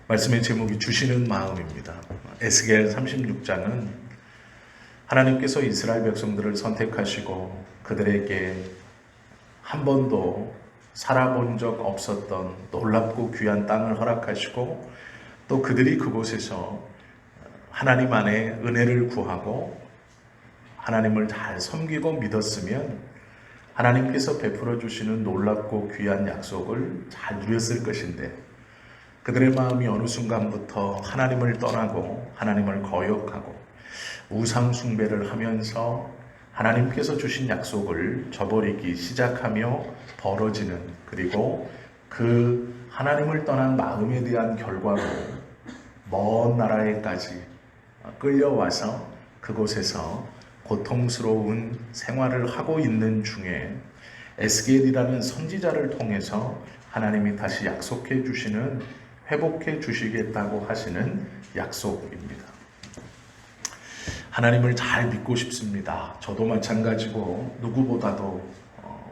말씀의 제목이 주시는 마음입니다. 에스겔 36장은 하나님께서 이스라엘 백성들을 선택하시고 그들에게 한 번도 살아본 적 없었던 놀랍고 귀한 땅을 허락하시고 또 그들이 그곳에서 하나님 안에 은혜를 구하고 하나님을 잘 섬기고 믿었으면 하나님께서 베풀어 주시는 놀랍고 귀한 약속을 잘 누렸을 것인데 그들의 마음이 어느 순간부터 하나님을 떠나고 하나님을 거역하고 우상 숭배를 하면서 하나님께서 주신 약속을 저버리기 시작하며 벌어지는, 그리고 그 하나님을 떠난 마음에 대한 결과로 먼 나라에까지 끌려와서 그곳에서 고통스러운 생활을 하고 있는 중에 에스겔이라는 선지자를 통해서 하나님이 다시 약속해 주시는, 회복해 주시겠다고 하시는 약속입니다. 하나님을 잘 믿고 싶습니다. 저도 마찬가지고 누구보다도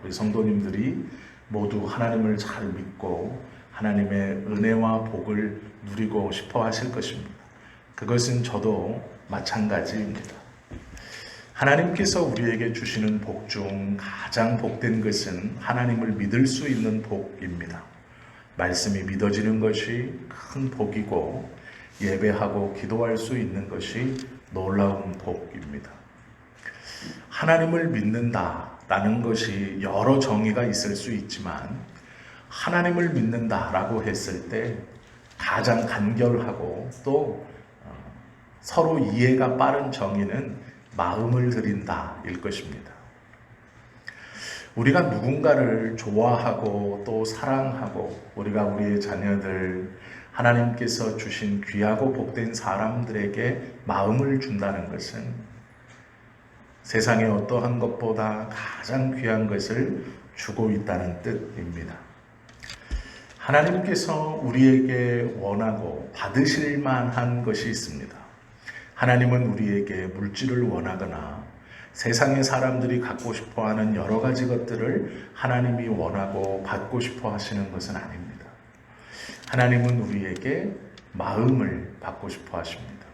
우리 성도님들이 모두 하나님을 잘 믿고 하나님의 은혜와 복을 누리고 싶어 하실 것입니다. 그것은 저도 마찬가지입니다. 하나님께서 우리에게 주시는 복 중 가장 복된 것은 하나님을 믿을 수 있는 복입니다. 말씀이 믿어지는 것이 큰 복이고 예배하고 기도할 수 있는 것이 놀라운 복입니다. 하나님을 믿는다라는 것이 여러 정의가 있을 수 있지만 하나님을 믿는다라고 했을 때 가장 간결하고 또 서로 이해가 빠른 정의는 마음을 드린다일 것입니다. 우리가 누군가를 좋아하고 또 사랑하고 우리가 우리의 자녀들, 하나님께서 주신 귀하고 복된 사람들에게 마음을 준다는 것은 세상의 어떠한 것보다 가장 귀한 것을 주고 있다는 뜻입니다. 하나님께서 우리에게 원하고 받으실 만한 것이 있습니다. 하나님은 우리에게 물질을 원하거나 세상의 사람들이 갖고 싶어하는 여러 가지 것들을 하나님이 원하고 받고 싶어 하시는 것은 아닙니다. 하나님은 우리에게 마음을 받고 싶어 하십니다.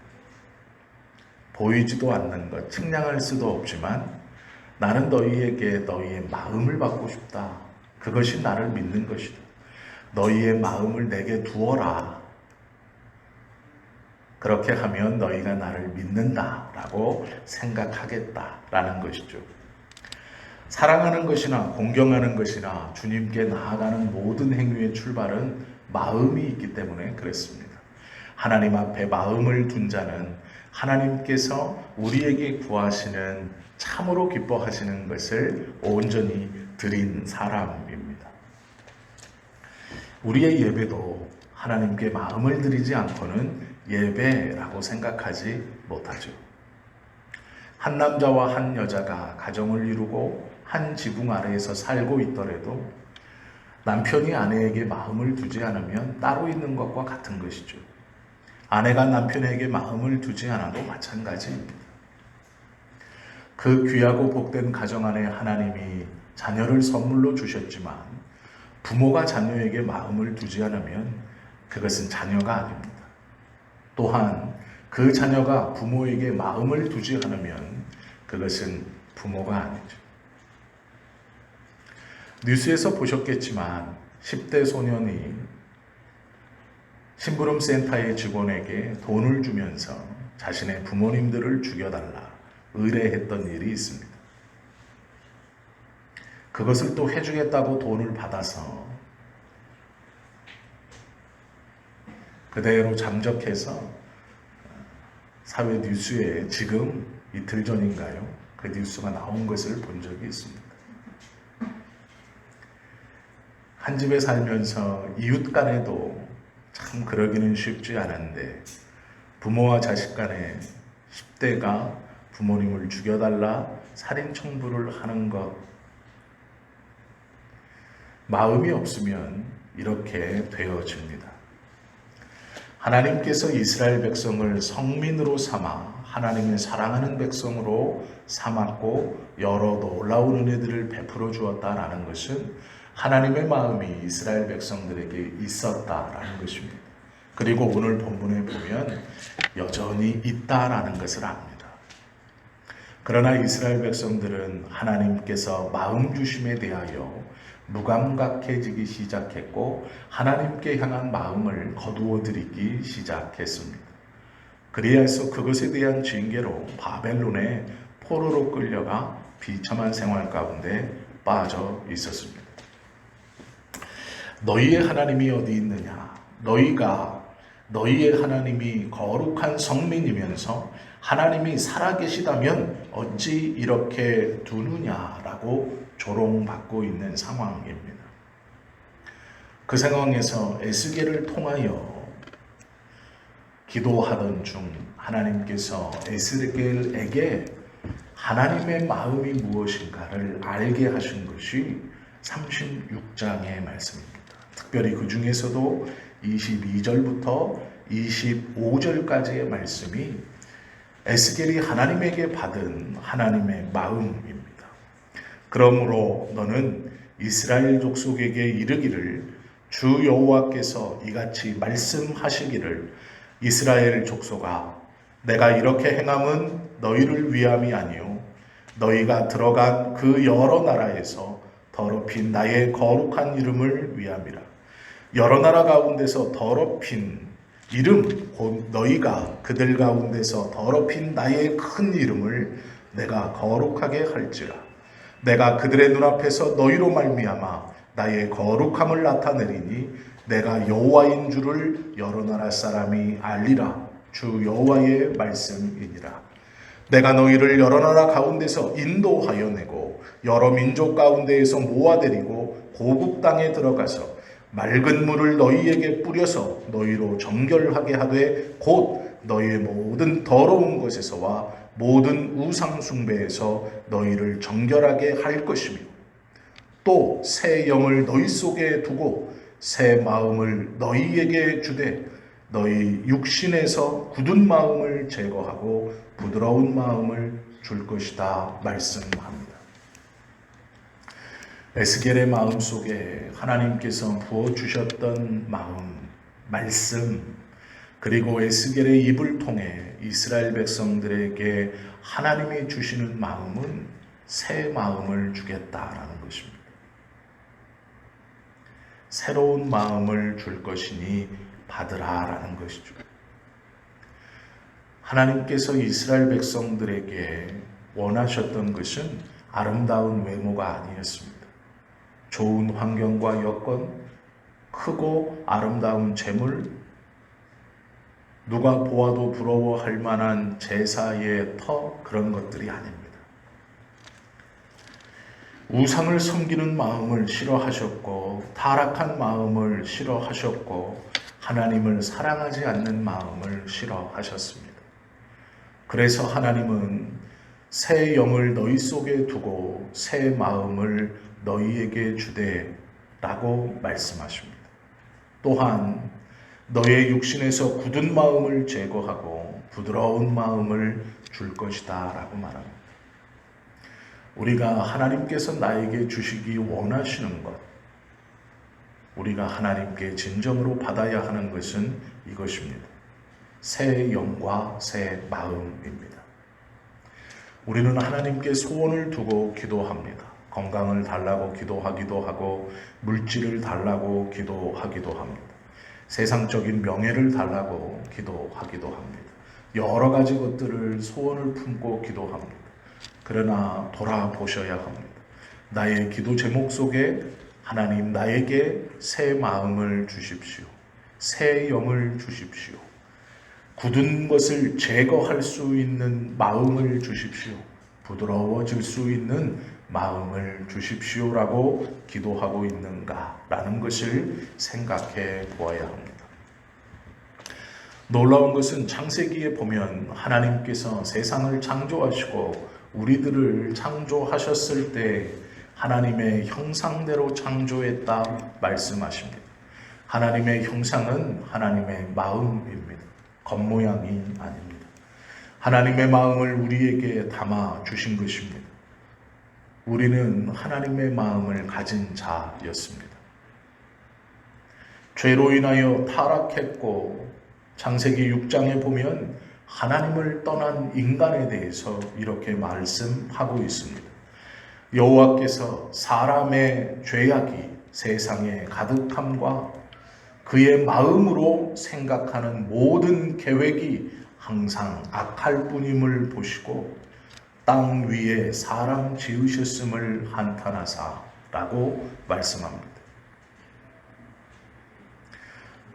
보이지도 않는 것, 측량할 수도 없지만 나는 너희에게 너희의 마음을 받고 싶다. 그것이 나를 믿는 것이다. 너희의 마음을 내게 두어라. 그렇게 하면 너희가 나를 믿는다라고 생각하겠다라는 것이죠. 사랑하는 것이나 공경하는 것이나 주님께 나아가는 모든 행위의 출발은 마음이 있기 때문에 그렇습니다. 하나님 앞에 마음을 둔 자는 하나님께서 우리에게 구하시는, 참으로 기뻐하시는 것을 온전히 드린 사람입니다. 우리의 예배도 하나님께 마음을 드리지 않고는 예배라고 생각하지 못하죠. 한 남자와 한 여자가 가정을 이루고 한 지붕 아래에서 살고 있더라도 남편이 아내에게 마음을 두지 않으면 따로 있는 것과 같은 것이죠. 아내가 남편에게 마음을 두지 않아도 마찬가지입니다. 그 귀하고 복된 가정 안에 하나님이 자녀를 선물로 주셨지만 부모가 자녀에게 마음을 두지 않으면 그것은 자녀가 아닙니다. 또한 그 자녀가 부모에게 마음을 두지 않으면 그것은 부모가 아니죠. 뉴스에서 보셨겠지만 10대 소년이 심부름센터의 직원에게 돈을 주면서 자신의 부모님들을 죽여달라 의뢰했던 일이 있습니다. 그것을 또 해주겠다고 돈을 받아서 그대로 잠적해서 사회 뉴스에 지금 이틀 전인가요? 그 뉴스가 나온 것을 본 적이 있습니다. 한 집에 살면서 이웃 간에도 참 그러기는 쉽지 않은데 부모와 자식 간에 10대가 부모님을 죽여달라 살인 청부를 하는 것, 마음이 없으면 이렇게 되어집니다. 하나님께서 이스라엘 백성을 성민으로 삼아 하나님의 사랑하는 백성으로 삼았고 여러 놀라운 은혜들을 베풀어 주었다라는 것은 하나님의 마음이 이스라엘 백성들에게 있었다라는 것입니다. 그리고 오늘 본문에 보면 여전히 있다라는 것을 압니다. 그러나 이스라엘 백성들은 하나님께서 마음 주심에 대하여 무감각해지기 시작했고 하나님께 향한 마음을 거두어 들이기 시작했습니다. 그리하여서 그것에 대한 징계로 바벨론에 포로로 끌려가 비참한 생활 가운데 빠져 있었습니다. 너희의 하나님이 어디 있느냐? 너희의 하나님이 거룩한 성민이면서 하나님이 살아계시다면 어찌 이렇게 두느냐라고 조롱받고 있는 상황입니다. 그 상황에서 에스겔을 통하여 기도하던 중 하나님께서 에스겔에게 하나님의 마음이 무엇인가를 알게 하신 것이 36장의 말씀입니다. 특별히 그 중에서도 22절부터 25절까지의 말씀이 에스겔이 하나님에게 받은 하나님의 마음입니다. 그러므로 너는 이스라엘 족속에게 이르기를 주 여호와께서 이같이 말씀하시기를 이스라엘 족속아 내가 이렇게 행함은 너희를 위함이 아니요 너희가 들어간 그 여러 나라에서 더럽힌 나의 거룩한 이름을 위함이라. 여러 나라 가운데서 더럽힌 이름 곧 너희가 그들 가운데서 더럽힌 나의 큰 이름을 내가 거룩하게 할지라. 내가 그들의 눈앞에서 너희로 말미암아 나의 거룩함을 나타내리니 내가 여호와인 줄을 여러 나라 사람이 알리라. 주 여호와의 말씀이니라. 내가 너희를 여러 나라 가운데서 인도하여 내고 여러 민족 가운데에서 모아들이고 고국 땅에 들어가서 맑은 물을 너희에게 뿌려서 너희로 정결하게 하되 곧 너희의 모든 더러운 것에서와 모든 우상 숭배에서 너희를 정결하게 할 것이며 또 새 영을 너희 속에 두고 새 마음을 너희에게 주되 너희 육신에서 굳은 마음을 제거하고 부드러운 마음을 줄 것이다 말씀합니다. 에스겔의 마음 속에 하나님께서 부어주셨던 마음, 말씀, 그리고 에스겔의 입을 통해 이스라엘 백성들에게 하나님이 주시는 마음은 새 마음을 주겠다라는 것입니다. 새로운 마음을 줄 것이니 받으라라는 것이죠. 하나님께서 이스라엘 백성들에게 원하셨던 것은 아름다운 외모가 아니었습니다. 좋은 환경과 여건, 크고 아름다운 재물, 누가 보아도 부러워할 만한 제사의 터, 그런 것들이 아닙니다. 우상을 섬기는 마음을 싫어하셨고 타락한 마음을 싫어하셨고 하나님을 사랑하지 않는 마음을 싫어하셨습니다. 그래서 하나님은 새 영을 너희 속에 두고 새 마음을 너희에게 주되라고 말씀하십니다. 또한 너의 육신에서 굳은 마음을 제거하고 부드러운 마음을 줄 것이다 라고 말합니다. 우리가 하나님께서 나에게 주시기 원하시는 것, 우리가 하나님께 진정으로 받아야 하는 것은 이것입니다. 새 영과 새 마음입니다. 우리는 하나님께 소원을 두고 기도합니다. 건강을 달라고 기도하기도 하고 물질을 달라고 기도하기도 합니다. 세상적인 명예를 달라고 기도하기도 합니다. 여러 가지 것들을 소원을 품고 기도합니다. 그러나 돌아보셔야 합니다. 나의 기도 제목 속에 하나님 나에게 새 마음을 주십시오. 새 영을 주십시오. 굳은 것을 제거할 수 있는 마음을 주십시오. 부드러워질 수 있는 마음을 주십시오라고 기도하고 있는가라는 것을 생각해 보아야 합니다. 놀라운 것은 창세기에 보면 하나님께서 세상을 창조하시고 우리들을 창조하셨을 때 하나님의 형상대로 창조했다 말씀하십니다. 하나님의 형상은 하나님의 마음입니다. 겉모양이 아닙니다. 하나님의 마음을 우리에게 담아 주신 것입니다. 우리는 하나님의 마음을 가진 자였습니다. 죄로 인하여 타락했고, 창세기 6장에 보면 하나님을 떠난 인간에 대해서 이렇게 말씀하고 있습니다. 여호와께서 사람의 죄악이 세상에 가득함과 그의 마음으로 생각하는 모든 계획이 항상 악할 뿐임을 보시고 땅 위에 사람 지으셨음을 한탄하사라고 말씀합니다.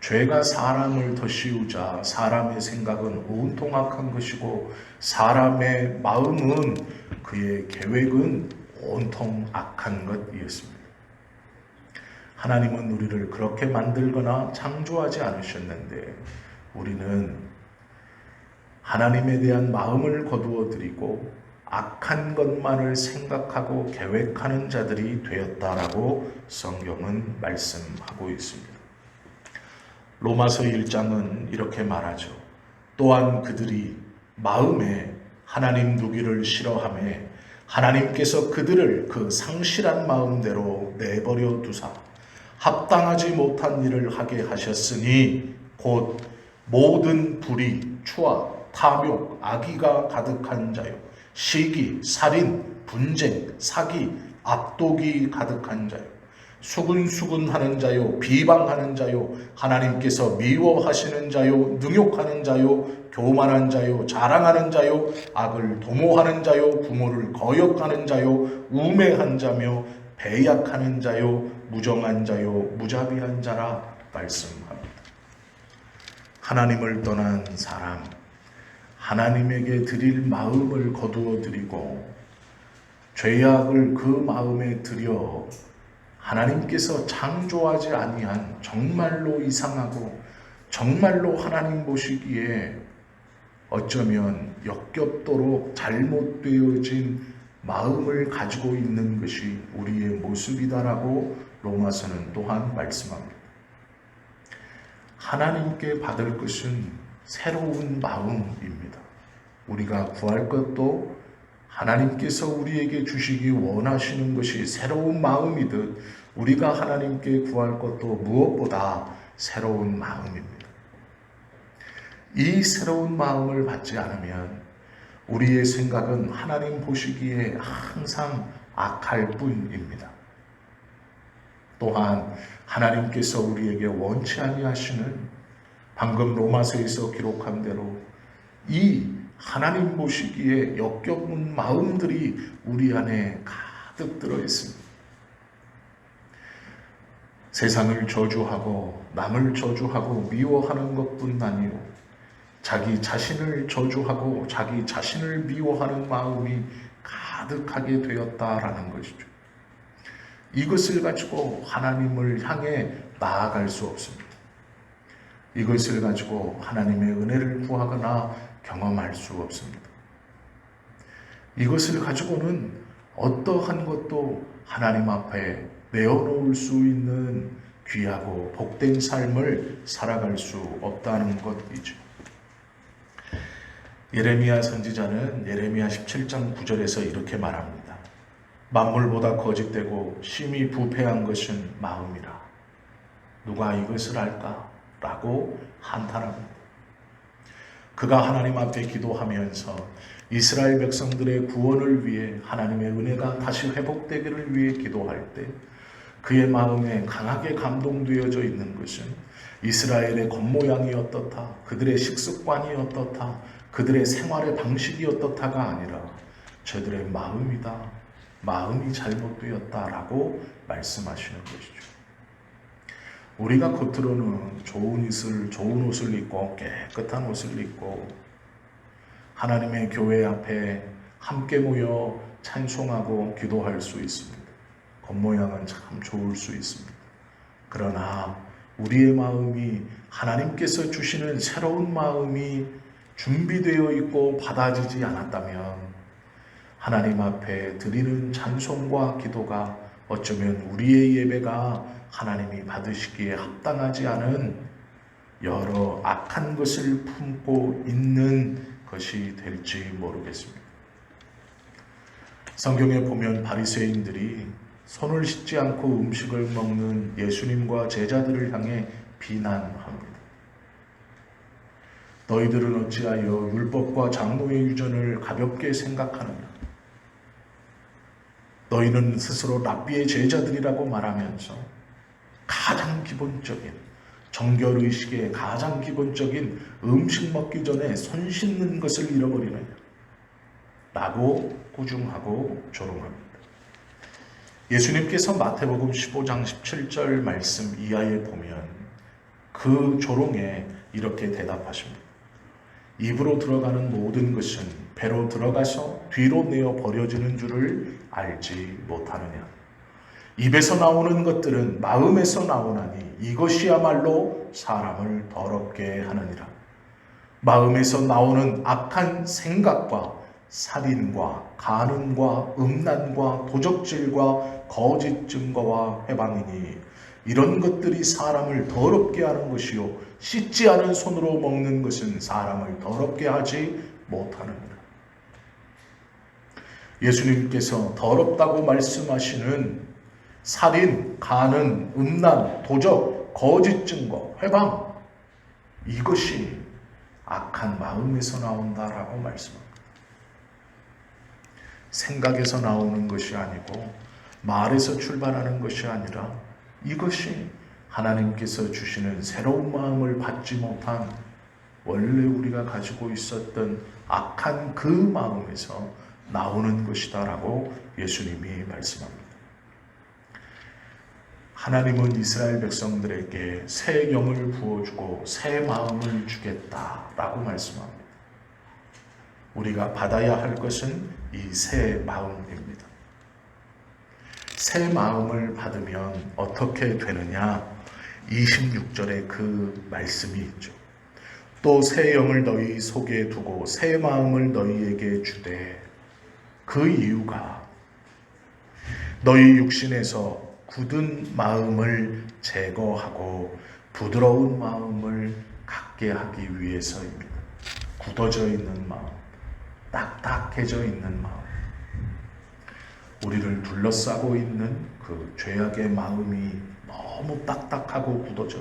죄가 사람을 덧씌우자 사람의 생각은 온통 악한 것이고 사람의 마음은 그의 계획은 온통 악한 것이었습니다. 하나님은 우리를 그렇게 만들거나 창조하지 않으셨는데 우리는 하나님에 대한 마음을 거두어 드리고 악한 것만을 생각하고 계획하는 자들이 되었다라고 성경은 말씀하고 있습니다. 로마서 1장은 이렇게 말하죠. 또한 그들이 마음에 하나님 두기를 싫어하며 하나님께서 그들을 그 상실한 마음대로 내버려 두사 합당하지 못한 일을 하게 하셨으니 곧 모든 불의, 추악, 탐욕, 악의가 가득한 자요 시기, 살인, 분쟁, 사기, 압독이 가득한 자요 수군수군하는 자요 비방하는 자요 하나님께서 미워하시는 자요 능욕하는 자요 교만한 자요 자랑하는 자요 악을 도모하는 자요 부모를 거역하는 자요 우매한 자며 배약하는 자요 무정한 자요 무자비한 자라 말씀합니다. 하나님을 떠난 사람, 하나님에게 드릴 마음을 거두어 드리고 죄악을 그 마음에 들여 하나님께서 창조하지 아니한 정말로 이상하고 정말로 하나님 보시기에 어쩌면 역겹도록 잘못되어진 마음을 가지고 있는 것이 우리의 모습이다라고 로마서는 또한 말씀합니다. 하나님께 받을 것은 새로운 마음입니다. 우리가 구할 것도 하나님께서 우리에게 주시기 원하시는 것이 새로운 마음이듯 우리가 하나님께 구할 것도 무엇보다 새로운 마음입니다. 이 새로운 마음을 받지 않으면 우리의 생각은 하나님 보시기에 항상 악할 뿐입니다. 또한 하나님께서 우리에게 원치 아니하시는 방금 로마서에서 기록한 대로 이 하나님 보시기에 역겨운 마음들이 우리 안에 가득 들어 있습니다. 세상을 저주하고 남을 저주하고 미워하는 것뿐 아니요 자기 자신을 저주하고 자기 자신을 미워하는 마음이 가득하게 되었다라는 것이죠. 이것을 가지고 하나님을 향해 나아갈 수 없습니다. 이것을 가지고 하나님의 은혜를 구하거나 경험할 수 없습니다. 이것을 가지고는 어떠한 것도 하나님 앞에 내어놓을 수 있는 귀하고 복된 삶을 살아갈 수 없다는 것이죠. 예레미야 선지자는 예레미야 17장 9절에서 이렇게 말합니다. 만물보다 거짓되고 심히 부패한 것은 마음이라. 누가 이것을 알까? 라고 한탄합니다. 그가 하나님 앞에 기도하면서 이스라엘 백성들의 구원을 위해 하나님의 은혜가 다시 회복되기를 위해 기도할 때 그의 마음에 강하게 감동되어져 있는 것은 이스라엘의 겉모양이 어떻다, 그들의 식습관이 어떻다, 그들의 생활의 방식이 어떻다가 아니라 저들의 마음이다, 마음이 잘못되었다라고 말씀하시는 것이죠. 우리가 겉으로는 좋은 옷을 입고 깨끗한 옷을 입고 하나님의 교회 앞에 함께 모여 찬송하고 기도할 수 있습니다. 겉모양은 참 좋을 수 있습니다. 그러나 우리의 마음이 하나님께서 주시는 새로운 마음이 준비되어 있고 받아지지 않았다면 하나님 앞에 드리는 찬송과 기도가 어쩌면 우리의 예배가 하나님이 받으시기에 합당하지 않은 여러 악한 것을 품고 있는 것이 될지 모르겠습니다. 성경에 보면 바리새인들이 손을 씻지 않고 음식을 먹는 예수님과 제자들을 향해 비난합니다. 너희들은 어찌하여 율법과 장로의 유전을 가볍게 생각하느냐? 너희는 스스로 랍비의 제자들이라고 말하면서 가장 기본적인 정결의식의 가장 기본적인 음식 먹기 전에 손 씻는 것을 잃어버리느냐? 라고 꾸중하고 조롱합니다. 예수님께서 마태복음 15장 17절 말씀 이하에 보면 그 조롱에 이렇게 대답하십니다. 입으로 들어가는 모든 것은 배로 들어가서 뒤로 내어 버려지는 줄을 알지 못하느냐. 입에서 나오는 것들은 마음에서 나오나니 이것이야말로 사람을 더럽게 하느니라. 마음에서 나오는 악한 생각과 살인과 간음과 음란과 도적질과 거짓 증거와 회방이니 이런 것들이 사람을 더럽게 하는 것이요 씻지 않은 손으로 먹는 것은 사람을 더럽게 하지 못하느니라. 예수님께서 더럽다고 말씀하시는 살인, 간음, 음란, 도적, 거짓 증거, 회방, 이것이 악한 마음에서 나온다라고 말씀합니다. 생각에서 나오는 것이 아니고 말에서 출발하는 것이 아니라 이것이 하나님께서 주시는 새로운 마음을 받지 못한 원래 우리가 가지고 있었던 악한 그 마음에서 나오는 것이다라고 예수님이 말씀합니다. 하나님은 이스라엘 백성들에게 새 영을 부어주고 새 마음을 주겠다라고 말씀합니다. 우리가 받아야 할 것은 이 새 마음입니다. 새 마음을 받으면 어떻게 되느냐? 26절에 그 말씀이 있죠. 또 새 영을 너희 속에 두고 새 마음을 너희에게 주되 그 이유가 너희 육신에서 굳은 마음을 제거하고 부드러운 마음을 갖게 하기 위해서입니다. 굳어져 있는 마음, 딱딱해져 있는 마음, 우리를 둘러싸고 있는 그 죄악의 마음이 너무 딱딱하고 굳어져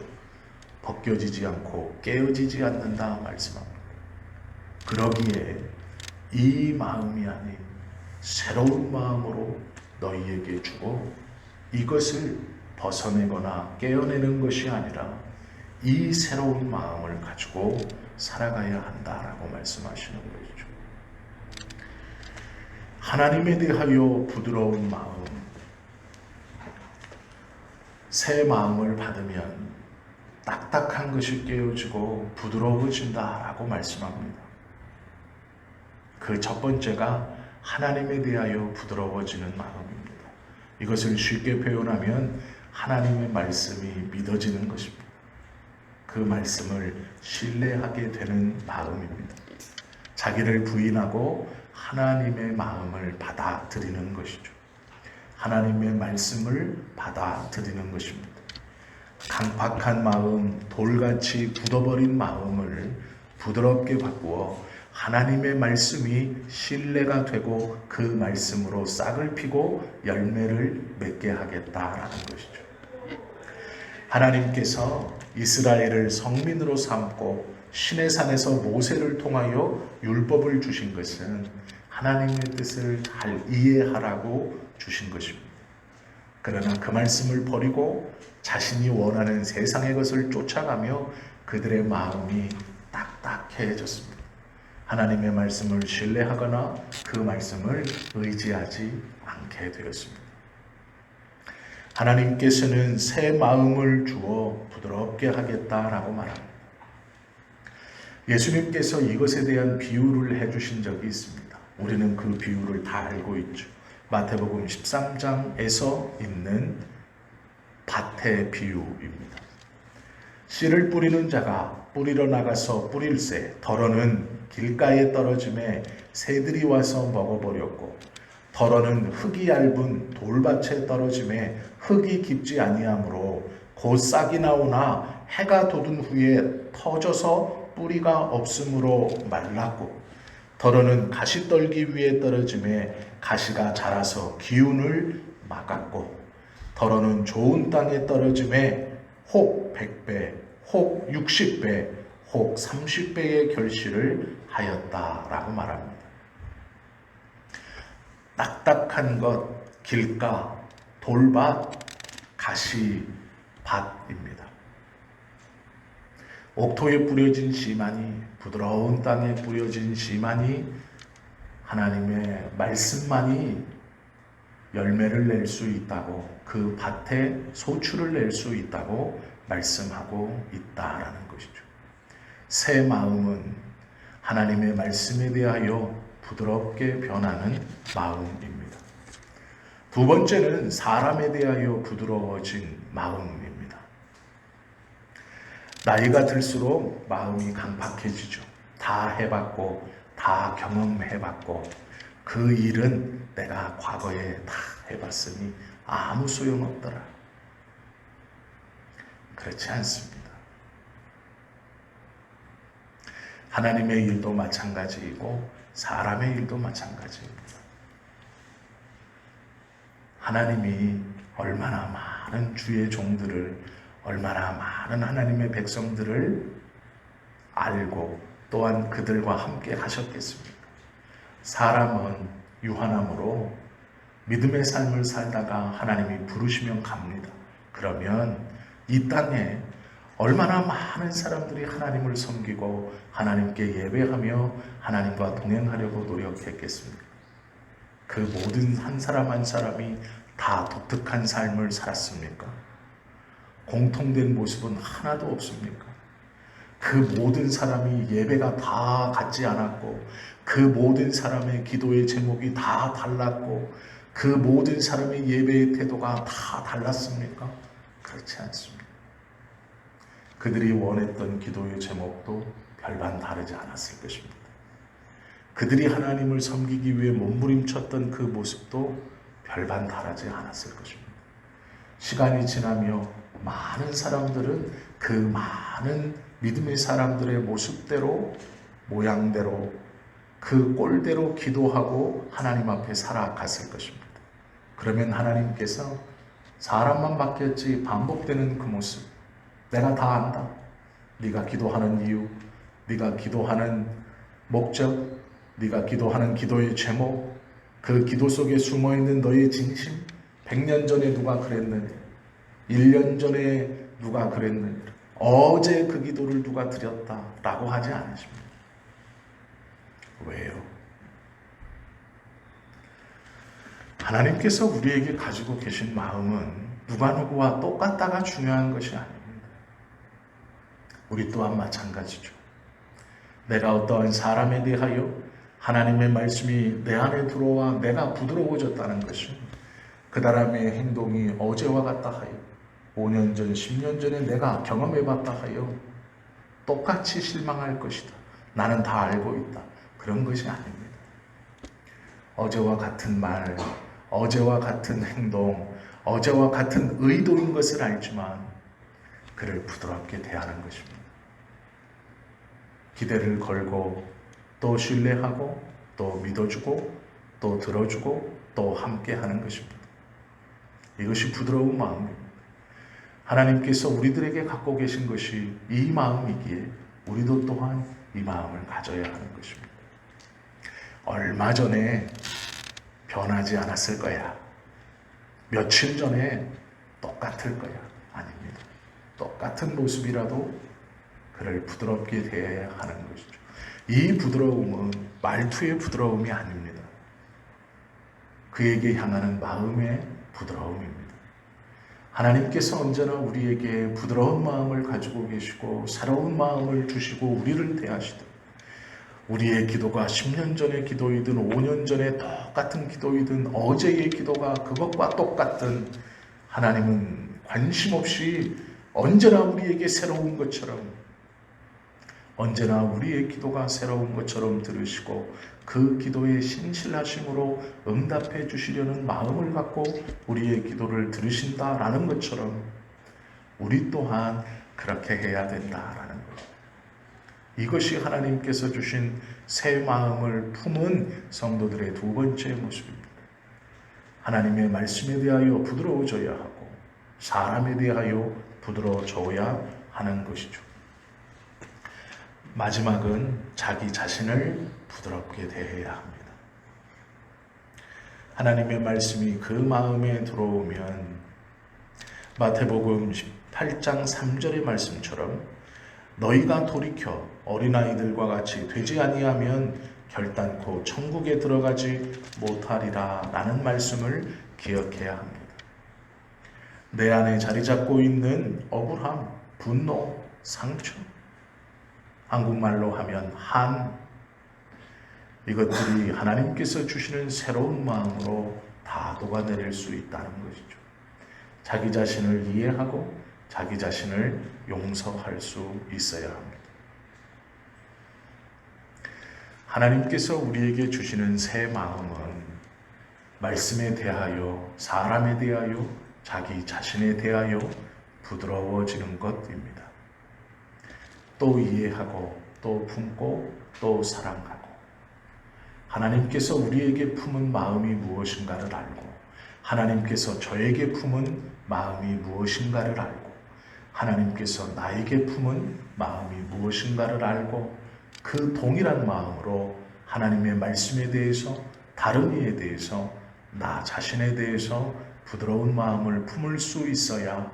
벗겨지지 않고 깨어지지 않는다 말씀합니다. 그러기에 이 마음이 아닌 새로운 마음으로 너희에게 주고 이것을 벗어내거나 깨어내는 것이 아니라 이 새로운 마음을 가지고 살아가야 한다라고 말씀하시는 것이죠. 하나님에 대하여 부드러운 마음, 새 마음을 받으면 딱딱한 것이 깨어지고 부드러워진다라고 말씀합니다. 그 첫 번째가 하나님에 대하여 부드러워지는 마음입니다. 이것을 쉽게 표현하면 하나님의 말씀이 믿어지는 것입니다. 그 말씀을 신뢰하게 되는 마음입니다. 자기를 부인하고 하나님의 마음을 받아들이는 것이죠. 하나님의 말씀을 받아들이는 것입니다. 강팍한 마음, 돌같이 굳어버린 마음을 부드럽게 바꾸어 하나님의 말씀이 신뢰가 되고 그 말씀으로 싹을 피고 열매를 맺게 하겠다라는 것이죠. 하나님께서 이스라엘을 성민으로 삼고 시내산에서 모세를 통하여 율법을 주신 것은 하나님의 뜻을 잘 이해하라고 주신 것입니다. 그러나 그 말씀을 버리고 자신이 원하는 세상의 것을 쫓아가며 그들의 마음이 딱딱해졌습니다. 하나님의 말씀을 신뢰하거나 그 말씀을 의지하지 않게 되었습니다. 하나님께서는 새 마음을 주어 부드럽게 하겠다라고 말합니다. 예수님께서 이것에 대한 비유를 해주신 적이 있습니다. 우리는 그 비유를 다 알고 있죠. 마태복음 13장에서 있는 밭의 비유입니다. 씨를 뿌리는 자가 뿌리러 나가서 뿌릴새 덜어는 길가에 떨어짐에 새들이 와서 먹어버렸고 덜어는 흙이 얇은 돌밭에 떨어짐에 흙이 깊지 아니하므로 곧 싹이 나오나 해가 돋은 후에 터져서 뿌리가 없으므로 말랐고 덜어는 가시떨기 위에 떨어짐에 가시가 자라서 기운을 막았고 덜어는 좋은 땅에 떨어짐에 혹 100배 혹 60배, 혹 30배의 결실을 하였다라고 말합니다. 딱딱한 것, 길가, 돌밭, 가시밭입니다. 옥토에 뿌려진 씨만이, 부드러운 땅에 뿌려진 씨만이, 하나님의 말씀만이 열매를 낼 수 있다고, 그 밭에 소출을 낼 수 있다고 말씀하고 있다라는 것이죠. 새 마음은 하나님의 말씀에 대하여 부드럽게 변하는 마음입니다. 두 번째는 사람에 대하여 부드러워진 마음입니다. 나이가 들수록 마음이 강팍해지죠. 다 해봤고, 다 경험해봤고, 그 일은 내가 과거에 다 해봤으니 아무 소용없더라. 그렇지 않습니다. 하나님의 일도 마찬가지이고 사람의 일도 마찬가지입니다. 하나님이 얼마나 많은 주의 종들을, 얼마나 많은 하나님의 백성들을 알고 또한 그들과 함께 하셨겠습니까? 사람은 유한함으로 믿음의 삶을 살다가 하나님이 부르시면 갑니다. 그러면 이 땅에 얼마나 많은 사람들이 하나님을 섬기고 하나님께 예배하며 하나님과 동행하려고 노력했겠습니까? 그 모든 한 사람 한 사람이 다 독특한 삶을 살았습니까? 공통된 모습은 하나도 없습니까? 그 모든 사람이 예배가 다 같지 않았고, 그 모든 사람의 기도의 제목이 다 달랐고, 그 모든 사람의 예배의 태도가 다 달랐습니까? 그렇지 않습니다. 그들이 원했던 기도의 제목도 별반 다르지 않았을 것입니다. 그들이 하나님을 섬기기 위해 몸부림쳤던 그 모습도 별반 다르지 않았을 것입니다. 시간이 지나며 많은 사람들은 그 많은 믿음의 사람들의 모습대로, 모양대로, 그 꼴대로 기도하고 하나님 앞에 살아갔을 것입니다. 그러면 하나님께서 사람만 바뀌었지 반복되는 그 모습, 내가 다 안다. 네가 기도하는 이유, 네가 기도하는 목적, 네가 기도하는 기도의 제목, 그 기도 속에 숨어있는 너의 진심, 100년 전에 누가 그랬느냐, 1년 전에 누가 그랬느냐, 어제 그 기도를 누가 드렸다라고 하지 않으십니다. 왜요? 하나님께서 우리에게 가지고 계신 마음은 누가 누구와 똑같다가 중요한 것이 아닙니다. 우리 또한 마찬가지죠. 내가 어떠한 사람에 대하여 하나님의 말씀이 내 안에 들어와 내가 부드러워졌다는 것은 그 사람의 행동이 어제와 같다 하여 5년 전, 10년 전에 내가 경험해봤다 하여 똑같이 실망할 것이다. 나는 다 알고 있다. 그런 것이 아닙니다. 어제와 같은 말, 어제와 같은 행동, 어제와 같은 의도인 것을 알지만 그를 부드럽게 대하는 것입니다. 기대를 걸고 또 신뢰하고 또 믿어주고 또 들어주고 또 함께 하는 것입니다. 이것이 부드러운 마음입니다. 하나님께서 우리들에게 갖고 계신 것이 이 마음이기에 우리도 또한 이 마음을 가져야 하는 것입니다. 얼마 전에 변하지 않았을 거야. 며칠 전에 똑같을 거야. 아닙니다. 똑같은 모습이라도 그를 부드럽게 대해야 하는 것이죠. 이 부드러움은 말투의 부드러움이 아닙니다. 그에게 향하는 마음의 부드러움입니다. 하나님께서 언제나 우리에게 부드러운 마음을 가지고 계시고 새로운 마음을 주시고 우리를 대하시듯 우리의 기도가 10년 전의 기도이든 5년 전에 똑같은 기도이든 어제의 기도가 그것과 똑같든 하나님은 관심 없이 언제나 우리에게 새로운 것처럼 언제나 우리의 기도가 새로운 것처럼 들으시고 그 기도에 신실하심으로 응답해 주시려는 마음을 갖고 우리의 기도를 들으신다라는 것처럼 우리 또한 그렇게 해야 된다라는 것. 이것이 하나님께서 주신 새 마음을 품은 성도들의 두 번째 모습입니다. 하나님의 말씀에 대하여 부드러워져야 하고 사람에 대하여 부드러워져야 하는 것이죠. 마지막은 자기 자신을 부드럽게 대해야 합니다. 하나님의 말씀이 그 마음에 들어오면 마태복음 18장 3절의 말씀처럼 너희가 돌이켜 어린아이들과 같이 되지 아니하면 결단코 천국에 들어가지 못하리라 라는 말씀을 기억해야 합니다. 내 안에 자리 잡고 있는 억울함, 분노, 상처, 한국말로 하면 한, 이것들이 하나님께서 주시는 새로운 마음으로 다 녹아내릴 수 있다는 것이죠. 자기 자신을 이해하고 자기 자신을 용서할 수 있어야 합니다. 하나님께서 우리에게 주시는 새 마음은 말씀에 대하여, 사람에 대하여, 자기 자신에 대하여 부드러워지는 것입니다. 또 이해하고, 또 품고, 또 사랑하고, 하나님께서 우리에게 품은 마음이 무엇인가를 알고, 하나님께서 저에게 품은 마음이 무엇인가를 알고, 하나님께서 나에게 품은 마음이 무엇인가를 알고, 그 동일한 마음으로 하나님의 말씀에 대해서, 다른 이에 대해서, 나 자신에 대해서 부드러운 마음을 품을 수 있어야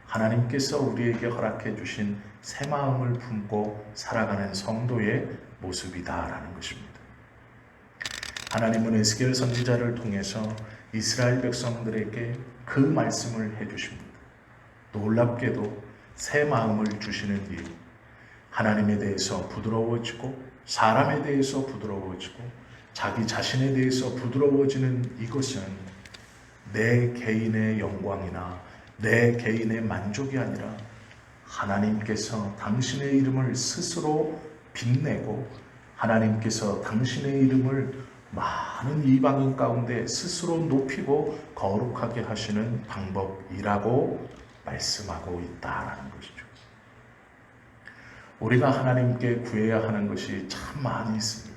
하나님께서 우리에게 허락해 주신 새 마음을 품고 살아가는 성도의 모습이다라는 것입니다. 하나님은 에스겔 선지자를 통해서 이스라엘 백성들에게 그 말씀을 해주십니다. 놀랍게도 새 마음을 주시는 일, 하나님에 대해서 부드러워지고 사람에 대해서 부드러워지고 자기 자신에 대해서 부드러워지는 이것은 내 개인의 영광이나 내 개인의 만족이 아니라 하나님께서 당신의 이름을 스스로 빛내고 하나님께서 당신의 이름을 많은 이방인 가운데 스스로 높이고 거룩하게 하시는 방법이라고 말씀하고 있다라는 것이죠. 우리가 하나님께 구해야 하는 것이 참 많이 있습니다.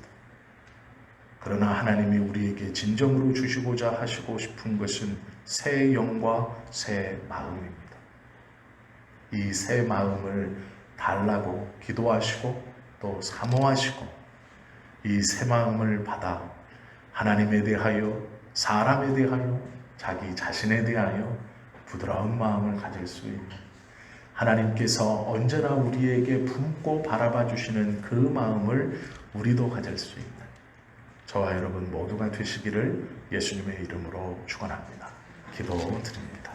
그러나 하나님이 우리에게 진정으로 주시고자 하시고 싶은 것은 새 영과 새 마음입니다. 이 새 마음을 달라고 기도하시고 또 사모하시고 이 새 마음을 받아 하나님에 대하여, 사람에 대하여, 자기 자신에 대하여 부드러운 마음을 가질 수 있는, 하나님께서 언제나 우리에게 품고 바라봐 주시는 그 마음을 우리도 가질 수 있는 저와 여러분 모두가 되시기를 예수님의 이름으로 축원합니다. 기도드립니다.